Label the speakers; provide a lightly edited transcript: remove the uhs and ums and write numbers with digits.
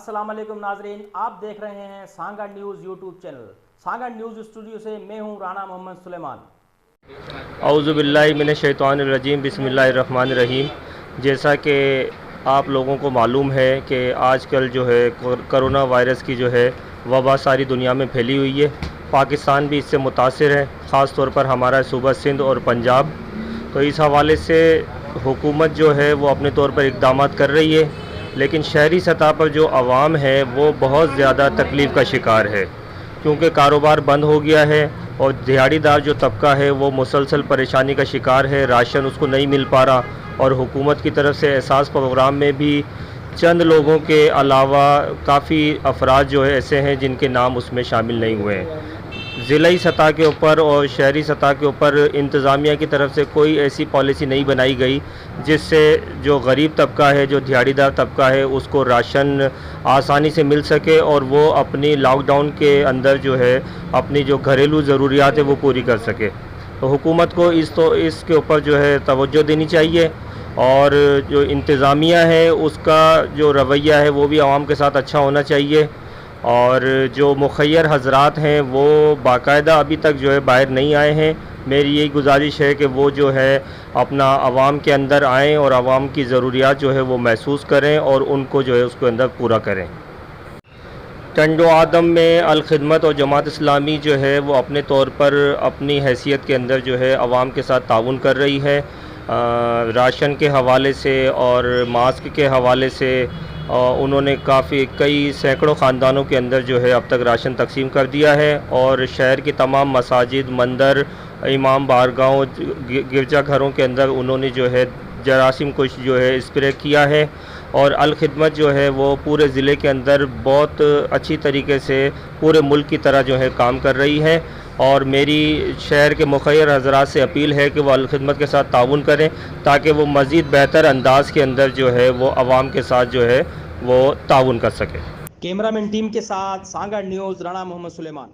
Speaker 1: السلام علیکم ناظرین، آپ دیکھ رہے ہیں Sanga news YouTube channel. Sanga news studio سے میں ہوں رانا محمد سلیمان۔
Speaker 2: اعوذ باللہ من الشیطان الرجیم، بسم اللہ الرحمن الرحیم۔ جیسا کہ آپ لوگوں کو معلوم ہے کہ آج کل جو ہے کرونا وائرس کی جو ہے وبا ساری دنیا میں پھیلی ہوئی ہے، پاکستان بھی اس سے متاثر ہے، خاص طور پر ہمارا صوبہ سندھ اور پنجاب۔ تو اس حوالے سے حکومت جو ہے وہ اپنے طور پر اقدامات کر رہی ہے، لیکن شہری سطح پر جو عوام ہے وہ بہت زیادہ تکلیف کا شکار ہے، کیونکہ کاروبار بند ہو گیا ہے اور دیہڑی دار جو طبقہ ہے وہ مسلسل پریشانی کا شکار ہے، راشن اس کو نہیں مل پا رہا، اور حکومت کی طرف سے احساس پروگرام میں بھی چند لوگوں کے علاوہ کافی افراد جو ہے ایسے ہیں جن کے نام اس میں شامل نہیں ہوئے ہیں۔ ضلعی سطح کے اوپر اور شہری سطح کے اوپر انتظامیہ کی طرف سے کوئی ایسی پالیسی نہیں بنائی گئی جس سے جو غریب طبقہ ہے، جو دیہڑی دار طبقہ ہے، اس کو راشن آسانی سے مل سکے اور وہ اپنی لاک ڈاؤن کے اندر جو ہے اپنی جو گھریلو ضروریات ہے وہ پوری کر سکے۔ تو حکومت کو اس کے اوپر جو ہے توجہ دینی چاہیے، اور جو انتظامیہ ہے اس کا جو رویہ ہے وہ بھی عوام کے ساتھ اچھا ہونا چاہیے، اور جو مخیر حضرات ہیں وہ باقاعدہ ابھی تک جو ہے باہر نہیں آئے ہیں۔ میری یہی گزارش ہے کہ وہ جو ہے اپنا عوام کے اندر آئیں اور عوام کی ضروریات جو ہے وہ محسوس کریں اور ان کو جو ہے اس کے اندر پورا کریں۔ ٹنڈ و آدم میں الخدمت اور جماعت اسلامی جو ہے وہ اپنے طور پر اپنی حیثیت کے اندر جو ہے عوام کے ساتھ تعاون کر رہی ہے، راشن کے حوالے سے اور ماسک کے حوالے سے۔ انہوں نے کئی سینکڑوں خاندانوں کے اندر جو ہے اب تک راشن تقسیم کر دیا ہے، اور شہر کی تمام مساجد، مندر، امام بارگاہوں، گرجا گھروں کے اندر انہوں نے جو ہے جراثیم کش جو ہے اسپرے کیا ہے، اور الخدمت جو ہے وہ پورے ضلع کے اندر بہت اچھی طریقے سے پورے ملک کی طرح جو ہے کام کر رہی ہے۔ اور میری شہر کے مخیر حضرات سے اپیل ہے کہ وہ الخدمت کے ساتھ تعاون کریں تاکہ وہ مزید بہتر انداز کے اندر جو ہے وہ عوام کے ساتھ جو ہے وہ تعاون کر سکے۔
Speaker 1: کیمرہ مین ٹیم کے ساتھ سانگا نیوز رانا محمد سلیمان۔